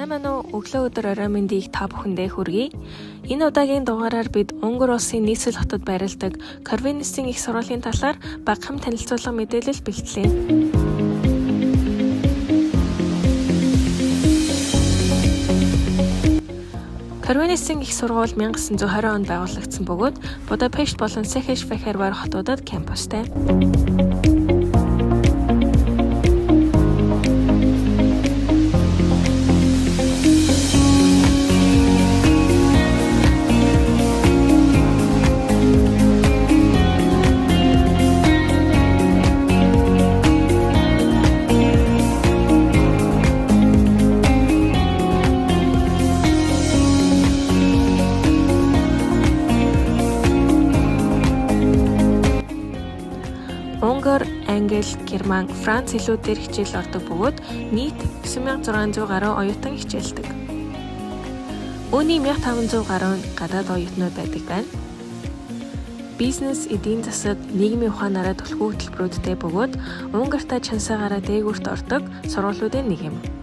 Сайн байна уу? Өглөө өдөр орой мэндийг та бүхэндээ хүргэе. Энэ удаагийн дугаараар бид Унгар улсын нийслэл хотод байрладаг Корвинесийн их сургуулийн талаар багахан танилцуулга мэдээлэл бэлтлээ. Корвинесийн их сургууль 1920 онд байгуулагдсан бөгөөд Будапешт болон Székesfehérvár хотуудад кампустай. Унгар, Англи, Герман, Франц хэлүүдээр хичээл ордог бөгөөд нийт 9600 гаруй оюутан хичээлдэг. Үүний 1500 гаруй гадаад оюутнууд байдаг байна. Бизнес, эдийн засаг, нийгмийн ухаанаараа түлхүү хөтөлбөрүүдтэй бөгөөд Унгартай чансаагаараа дээгүүрт ордог сургуулиудын нэг юм.